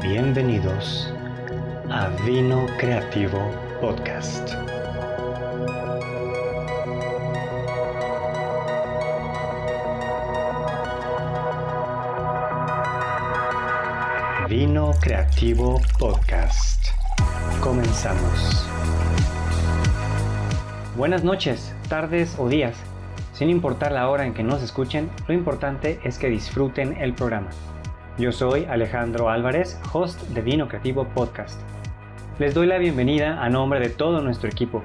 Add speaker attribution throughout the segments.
Speaker 1: Bienvenidos a Vino Creativo Podcast. Vino Creativo Podcast. Comenzamos. Buenas noches, tardes o días. Sin importar la hora en que nos escuchen, lo importante es que disfruten el programa. Yo soy Alejandro Álvarez, host de Vino Creativo Podcast. Les doy la bienvenida a nombre de todo nuestro equipo.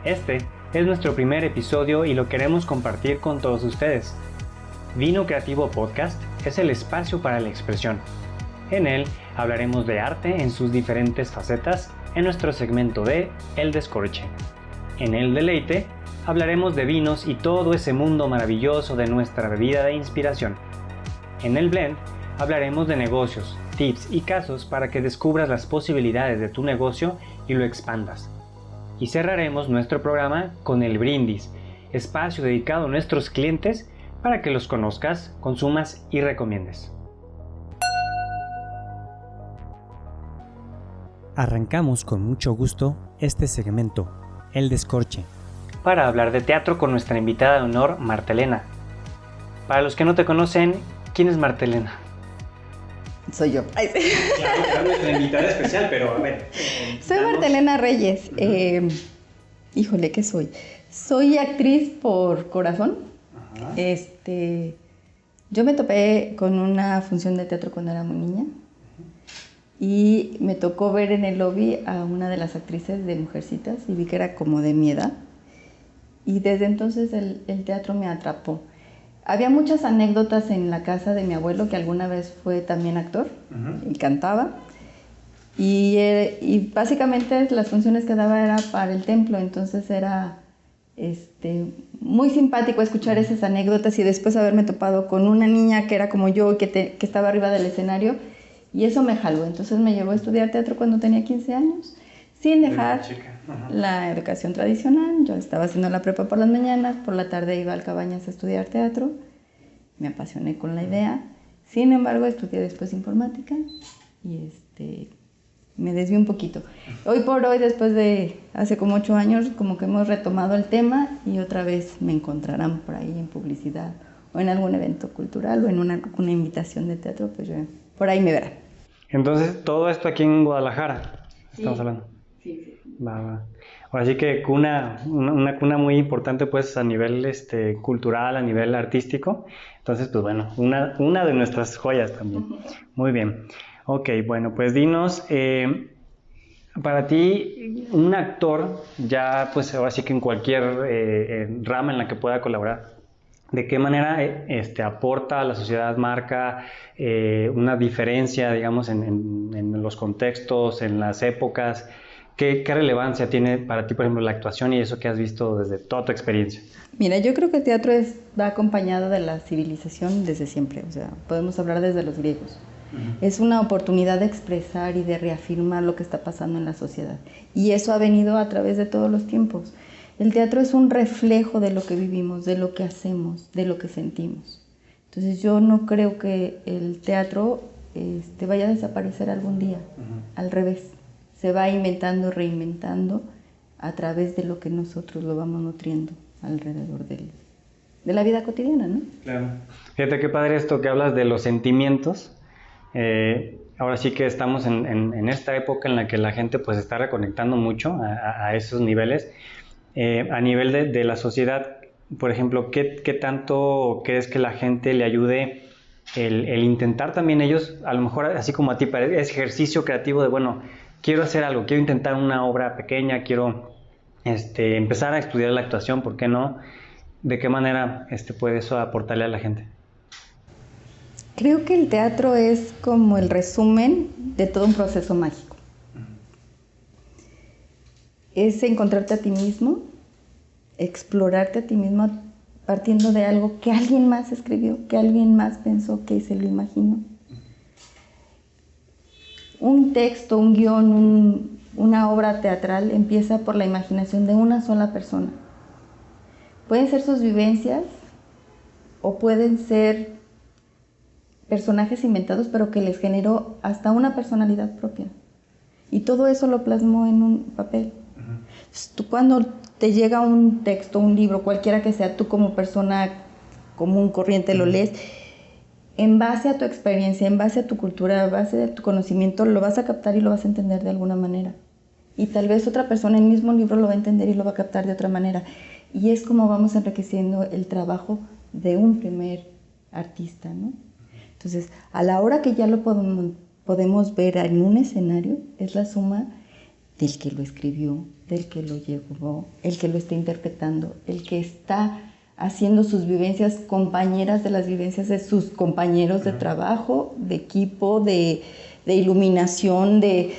Speaker 1: Este es nuestro primer episodio y lo queremos compartir con todos ustedes. Vino Creativo Podcast es el espacio para la expresión. En él hablaremos de arte en sus diferentes facetas en nuestro segmento de El Descorche. En El Deleite hablaremos de vinos y todo ese mundo maravilloso de nuestra bebida de inspiración. En El Blend hablaremos de negocios, tips y casos para que descubras las posibilidades de tu negocio y lo expandas. Y cerraremos nuestro programa con El Brindis, espacio dedicado a nuestros clientes para que los conozcas, consumas y recomiendes. Arrancamos con mucho gusto este segmento, El Descorche, para hablar de teatro con nuestra invitada de honor, Martelena. Para los que no te conocen, ¿quién es Martelena?
Speaker 2: Soy yo.
Speaker 1: Claro, nuestra invitada especial, pero a ver.
Speaker 2: Soy Martelena Reyes. Híjole, ¿qué soy? Soy actriz por corazón.
Speaker 1: Ajá.
Speaker 2: Yo me topé con una función de teatro cuando era muy niña. Y me tocó ver en el lobby a una de las actrices de Mujercitas y vi que era como de mi edad. Y desde entonces el teatro me atrapó. Había muchas anécdotas en la casa de mi abuelo, que alguna vez fue también actor y cantaba. Y básicamente las funciones que daba era para el templo, entonces era muy simpático escuchar esas anécdotas y después haberme topado con una niña que era como yo, que estaba arriba del escenario. Y eso me jaló, entonces me llevó a estudiar teatro cuando tenía 15 años, sin dejar la educación tradicional. Yo estaba haciendo la prepa por las mañanas, por la tarde iba al Cabañas a estudiar teatro, me apasioné con la idea. Sin embargo, estudié después informática y me desvié un poquito. Hoy por hoy, después de hace como 8 años, como que hemos retomado el tema y otra vez me encontrarán por ahí en publicidad o en algún evento cultural o en una invitación de teatro, pues yo por ahí me verán.
Speaker 1: Entonces, todo esto aquí en Guadalajara, estamos hablando.
Speaker 2: Sí.
Speaker 1: Va. Ahora sí que una cuna muy importante pues a nivel cultural, a nivel artístico. Entonces, pues bueno, una de nuestras joyas también. Muy bien. Ok, bueno, pues dinos, para ti, un actor, ya pues ahora sí que en cualquier rama en la que pueda colaborar, ¿de qué manera aporta a la sociedad, marca una diferencia, digamos, en los contextos, en las épocas? ¿Qué relevancia tiene para ti, por ejemplo, la actuación y eso que has visto desde toda tu experiencia?
Speaker 2: Mira, yo creo que el teatro va acompañado de la civilización desde siempre, o sea, podemos hablar desde los griegos. Es una oportunidad de expresar y de reafirmar lo que está pasando en la sociedad. Y eso ha venido a través de todos los tiempos. El teatro es un reflejo de lo que vivimos, de lo que hacemos, de lo que sentimos. Entonces yo no creo que el teatro vaya a desaparecer algún día. Al revés, se va inventando, reinventando a través de lo que nosotros lo vamos nutriendo alrededor de la vida cotidiana, ¿no?
Speaker 1: Claro. Fíjate qué padre esto que hablas de los sentimientos. Ahora sí que estamos en esta época en la que la gente pues está reconectando mucho a esos niveles. A nivel de la sociedad, por ejemplo, ¿qué tanto crees que la gente le ayude el intentar también ellos, a lo mejor así como a ti, ese ejercicio creativo de, bueno, quiero hacer algo, quiero intentar una obra pequeña, quiero empezar a estudiar la actuación, ¿por qué no? ¿De qué manera puede eso aportarle a la gente?
Speaker 2: Creo que el teatro es como el resumen de todo un proceso mágico. Es encontrarte a ti mismo, explorarte a ti mismo partiendo de algo que alguien más escribió, que alguien más pensó, que se lo imaginó. Un texto, un guión, una obra teatral empieza por la imaginación de una sola persona. Pueden ser sus vivencias o pueden ser personajes inventados, pero que les generó hasta una personalidad propia. Y todo eso lo plasmó en un papel. Entonces, tú cuando te llega un texto, un libro, cualquiera que sea, tú como persona común, corriente, lo lees, en base a tu experiencia, en base a tu cultura, en base a tu conocimiento, lo vas a captar y lo vas a entender de alguna manera. Y tal vez otra persona el mismo libro lo va a entender y lo va a captar de otra manera. Y es como vamos enriqueciendo el trabajo de un primer artista, ¿no? Entonces, a la hora que ya lo podemos ver en un escenario, es la suma del que lo escribió, del que lo llevó, el que lo está interpretando, el que está haciendo sus vivencias compañeras de las vivencias de sus compañeros de trabajo, de equipo, de iluminación, de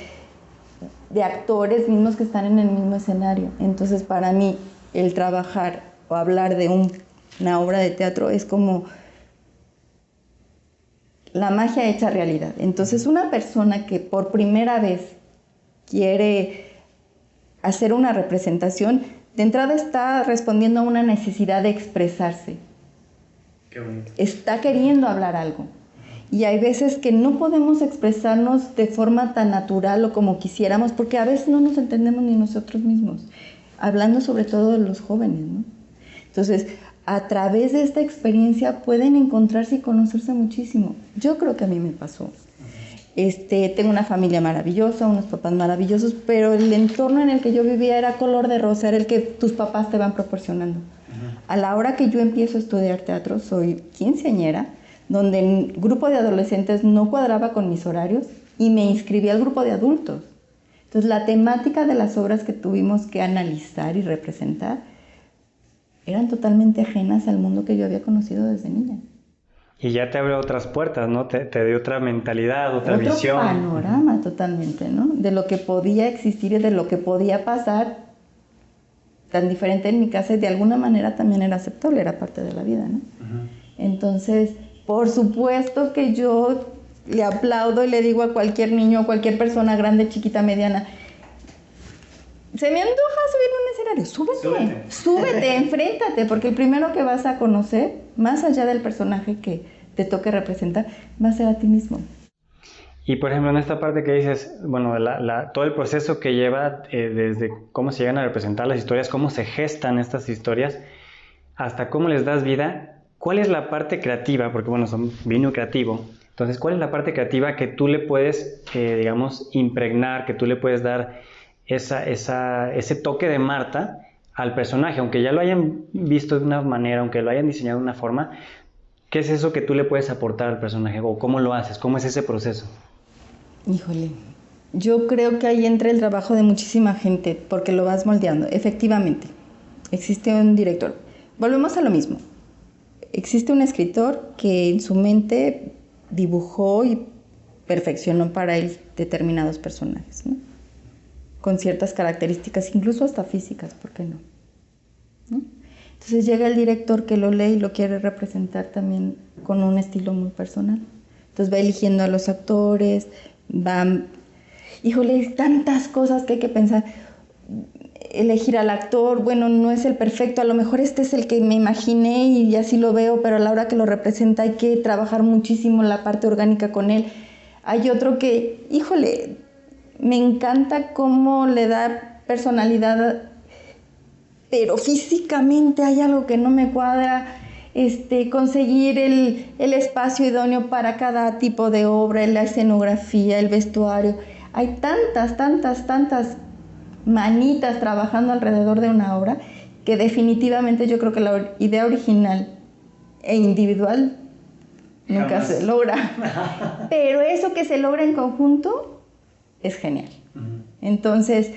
Speaker 2: actores mismos que están en el mismo escenario. Entonces, para mí, el trabajar o hablar de una obra de teatro es como la magia hecha realidad. Entonces, una persona que por primera vez quiere hacer una representación, de entrada está respondiendo a una necesidad de expresarse.
Speaker 1: Qué bonito.
Speaker 2: Está queriendo hablar algo. Y hay veces que no podemos expresarnos de forma tan natural o como quisiéramos, porque a veces no nos entendemos ni nosotros mismos, hablando sobre todo de los jóvenes, ¿no? Entonces, a través de esta experiencia pueden encontrarse y conocerse muchísimo. Yo creo que a mí me pasó. Tengo una familia maravillosa, unos papás maravillosos, pero el entorno en el que yo vivía era color de rosa, era el que tus papás te van proporcionando. A la hora que yo empiezo a estudiar teatro, soy quinceañera, donde el grupo de adolescentes no cuadraba con mis horarios y me inscribí al grupo de adultos. Entonces, la temática de las obras que tuvimos que analizar y representar eran totalmente ajenas al mundo que yo había conocido desde niña.
Speaker 1: Y ya te abrió otras puertas, ¿no? Te dio otra mentalidad, otra visión.
Speaker 2: Otro panorama totalmente, ¿no? De lo que podía existir y de lo que podía pasar, tan diferente en mi casa, y de alguna manera también era aceptable, era parte de la vida, ¿no? Entonces, por supuesto que yo le aplaudo y le digo a cualquier niño, a cualquier persona grande, chiquita, mediana, se me antoja subirme a un escenario, súbete, enfréntate, porque el primero que vas a conocer, más allá del personaje que te toque representar, va a ser a ti mismo.
Speaker 1: Y por ejemplo, en esta parte que dices, bueno, todo el proceso que lleva desde cómo se llegan a representar las historias, cómo se gestan estas historias, hasta cómo les das vida, ¿cuál es la parte creativa? Porque bueno, son vino creativo. Entonces, ¿cuál es la parte creativa que tú le puedes, digamos, impregnar, que tú le puedes dar ese toque de Marta al personaje? Aunque ya lo hayan visto de una manera, aunque lo hayan diseñado de una forma, ¿qué es eso que tú le puedes aportar al personaje? ¿O cómo lo haces? ¿Cómo es ese proceso?
Speaker 2: Híjole, yo creo que ahí entra el trabajo de muchísima gente, porque lo vas moldeando. Efectivamente, existe un director. Volvemos a lo mismo. Existe un escritor que en su mente dibujó y perfeccionó para él determinados personajes, ¿no? Con ciertas características, incluso hasta físicas, ¿por qué no? Entonces llega el director que lo lee y lo quiere representar también con un estilo muy personal. Entonces va eligiendo a los actores, híjole, hay tantas cosas que hay que pensar. Elegir al actor, bueno, no es el perfecto, a lo mejor este es el que me imaginé y así lo veo, pero a la hora que lo representa hay que trabajar muchísimo la parte orgánica con él. Hay otro que, híjole, me encanta cómo le da personalidad, pero físicamente hay algo que no me cuadra. Conseguir el espacio idóneo para cada tipo de obra, la escenografía, el vestuario. Hay tantas manitas trabajando alrededor de una obra que definitivamente yo creo que la idea original e individual nunca se logra. Pero eso que se logra en conjunto es genial. Entonces,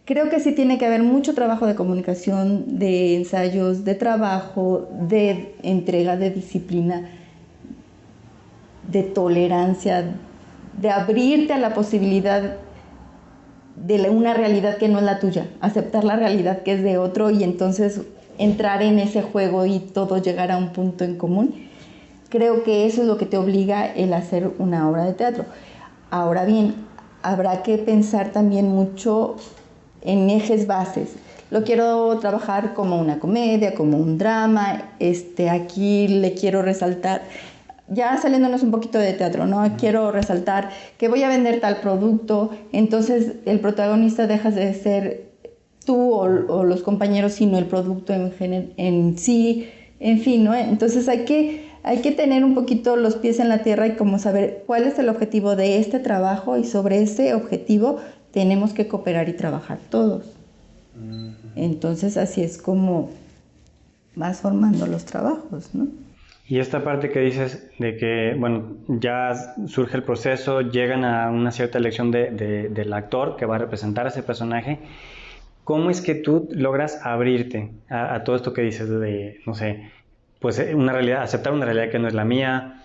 Speaker 2: creo que sí tiene que haber mucho trabajo de comunicación, de ensayos, de trabajo, de entrega, de disciplina, de tolerancia, de abrirte a la posibilidad de una realidad que no es la tuya, aceptar la realidad que es de otro y entonces entrar en ese juego y todo llegar a un punto en común. Creo que eso es lo que te obliga el hacer una obra de teatro. Ahora bien, habrá que pensar también mucho en ejes bases. lo quiero trabajar como una comedia, como un drama, aquí le quiero resaltar, ya saliéndonos un poquito de teatro, ¿no? Quiero resaltar que voy a vender tal producto, entonces el protagonista deja de ser tú o los compañeros, sino el producto en sí, en fin, ¿no? Entonces hay que tener un poquito los pies en la tierra y como saber cuál es el objetivo de este trabajo, y sobre ese objetivo tenemos que cooperar y trabajar todos. Entonces así es como vas formando los trabajos, ¿no?
Speaker 1: Y esta parte que dices de que, bueno, ya surge el proceso, llegan a una cierta elección del actor que va a representar a ese personaje. ¿Cómo es que tú logras abrirte a todo esto que dices de, no sé, pues una realidad, aceptar una realidad que no es la mía?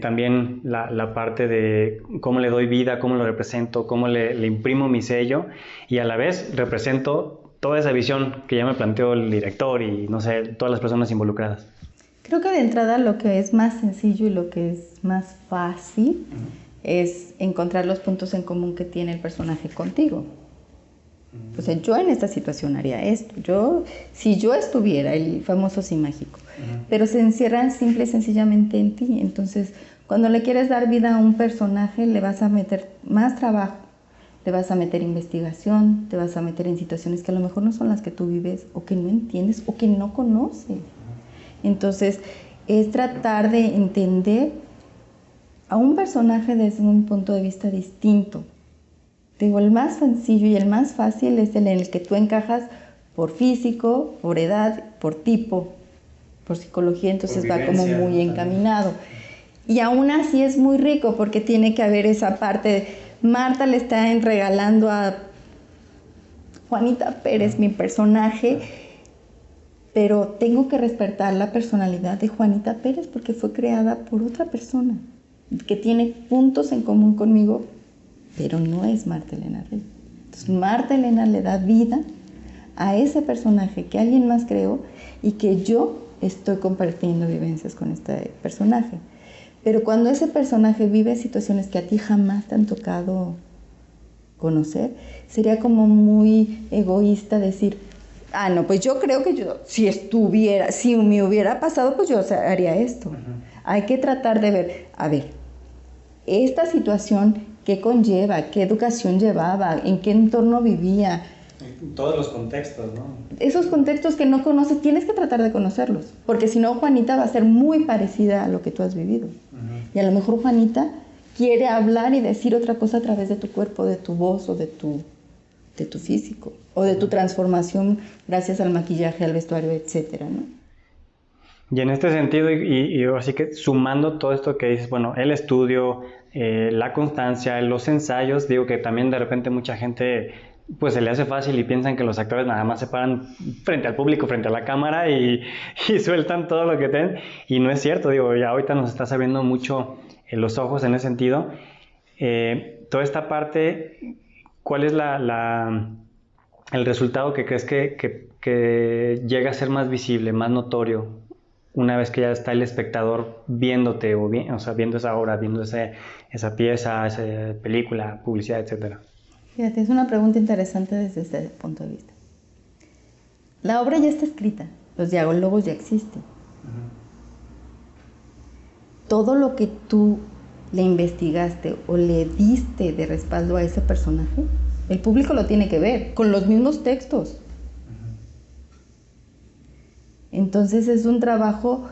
Speaker 1: También la parte de cómo le doy vida, cómo lo represento, cómo le imprimo mi sello, y a la vez represento toda esa visión que ya me planteó el director y, no sé, todas las personas involucradas.
Speaker 2: Creo que de entrada lo que es más sencillo y lo que es más fácil es encontrar los puntos en común que tiene el personaje contigo. O sea, yo en esta situación haría esto. Si yo estuviera, el famoso sí mágico, pero se encierran simple y sencillamente en ti. Entonces, cuando le quieres dar vida a un personaje, le vas a meter más trabajo, le vas a meter investigación, te vas a meter en situaciones que a lo mejor no son las que tú vives, o que no entiendes, o que no conoces. Entonces, es tratar de entender a un personaje desde un punto de vista distinto. Digo, el más sencillo y el más fácil es el en el que tú encajas por físico, por edad, por tipo, por psicología, entonces va como muy encaminado. Y aún así es muy rico porque tiene que haber esa parte de Marta le está regalando a Juanita Pérez, mi personaje, pero tengo que respetar la personalidad de Juanita Pérez porque fue creada por otra persona que tiene puntos en común conmigo, pero no es Marta Elena Rey. Entonces Marta Elena le da vida a ese personaje que alguien más creó y que yo estoy compartiendo vivencias con este personaje. Pero cuando ese personaje vive situaciones que a ti jamás te han tocado conocer, sería como muy egoísta decir, no, pues yo creo que yo, si me hubiera pasado, pues yo haría esto. Hay que tratar de ver, a ver, esta situación, ¿qué conlleva? ¿Qué educación llevaba? ¿En qué entorno vivía?
Speaker 1: Todos los contextos, ¿no?
Speaker 2: Esos contextos que no conoces, tienes que tratar de conocerlos, porque si no, Juanita va a ser muy parecida a lo que tú has vivido. Y a lo mejor Juanita quiere hablar y decir otra cosa a través de tu cuerpo, de tu voz o de tu físico, o de tu transformación gracias al maquillaje, al vestuario, etcétera, ¿no?
Speaker 1: Y en este sentido, y así que sumando todo esto que dices, bueno, el estudio, la constancia, los ensayos, digo que también de repente mucha gente pues se le hace fácil y piensan que los actores nada más se paran frente al público, frente a la cámara y sueltan todo lo que tienen, y no es cierto, digo, ya ahorita nos estás abriendo mucho los ojos en ese sentido. Toda esta parte, ¿cuál es el resultado que crees que llega a ser más visible, más notorio, una vez que ya está el espectador viéndote, o sea, viendo esa obra, viendo esa pieza, esa película, publicidad, etcétera?
Speaker 2: Fíjate, es una pregunta interesante desde este punto de vista. La obra ya está escrita, los diálogos ya existen. Todo lo que tú le investigaste o le diste de respaldo a ese personaje, el público lo tiene que ver, con los mismos textos. Entonces es un trabajo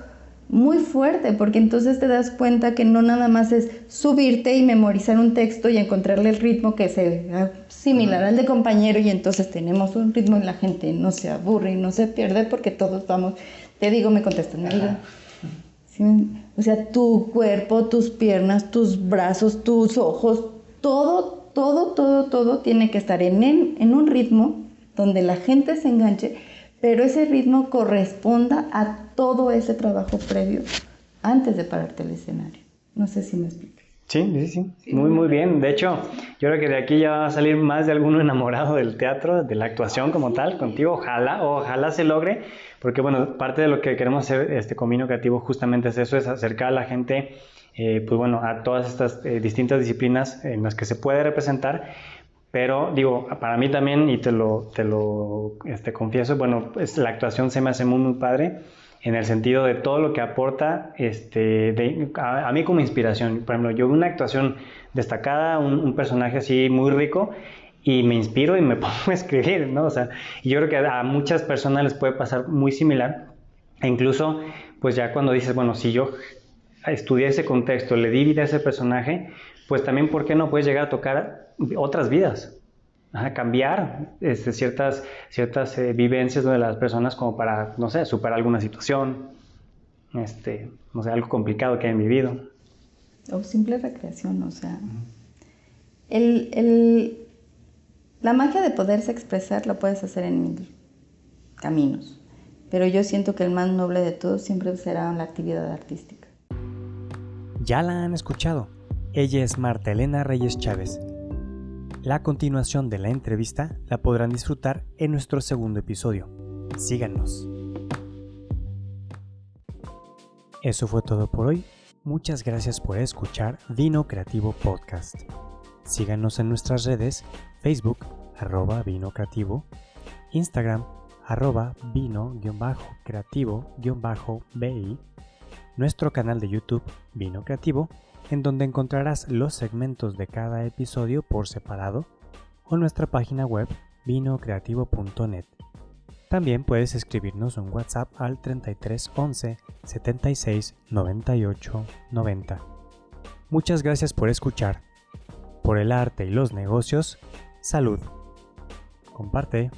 Speaker 2: muy fuerte, porque entonces te das cuenta que no nada más es subirte y memorizar un texto y encontrarle el ritmo que sea similar al de compañero, y entonces tenemos un ritmo y la gente no se aburre y no se pierde porque todos vamos, te digo, me contestan, me digan. ¿Sí? O sea, tu cuerpo, tus piernas, tus brazos, tus ojos, todo tiene que estar en un ritmo donde la gente se enganche, pero ese ritmo corresponda a todo ese trabajo previo antes de pararte al escenario. No sé si me explico.
Speaker 1: Sí. Muy bien. De hecho, yo creo que de aquí ya va a salir más de alguno enamorado del teatro, de la actuación como tal, contigo. Ojalá se logre, porque bueno, parte de lo que queremos hacer con Vino Creativo justamente es eso, es acercar a la gente, pues bueno, a todas estas distintas disciplinas en las que se puede representar, Pero digo, para mí también, y te lo confieso, bueno, pues la actuación se me hace muy, muy padre en el sentido de todo lo que aporta a mí como inspiración. Por ejemplo, yo veo una actuación destacada, un personaje así muy rico, y me inspiro y me pongo a escribir, ¿no? O sea, yo creo que a muchas personas les puede pasar muy similar, e incluso, pues ya cuando dices, bueno, si yo estudié ese contexto, le di vida a ese personaje, pues también, ¿por qué no puedes llegar a tocar otras vidas? A cambiar ciertas vivencias de las personas como para, no sé, superar alguna situación, no sé, algo complicado que hayan vivido.
Speaker 2: O simple recreación, o sea. La magia de poderse expresar lo puedes hacer en mil caminos, pero yo siento que el más noble de todos siempre será la actividad artística.
Speaker 3: Ya la han escuchado. Ella es Marta Elena Reyes Chávez. La continuación de la entrevista la podrán disfrutar en nuestro segundo episodio. Síganos. Eso fue todo por hoy. Muchas gracias por escuchar Vino Creativo Podcast. Síganos en nuestras redes: Facebook, @vinocreativo, Instagram, @vino_creativo_bi, nuestro canal de YouTube Vino Creativo, en donde encontrarás los segmentos de cada episodio por separado, o nuestra página web vinocreativo.net. También puedes escribirnos un WhatsApp al 33 11 76 98 90. Muchas gracias por escuchar. Por el arte y los negocios, salud. Comparte.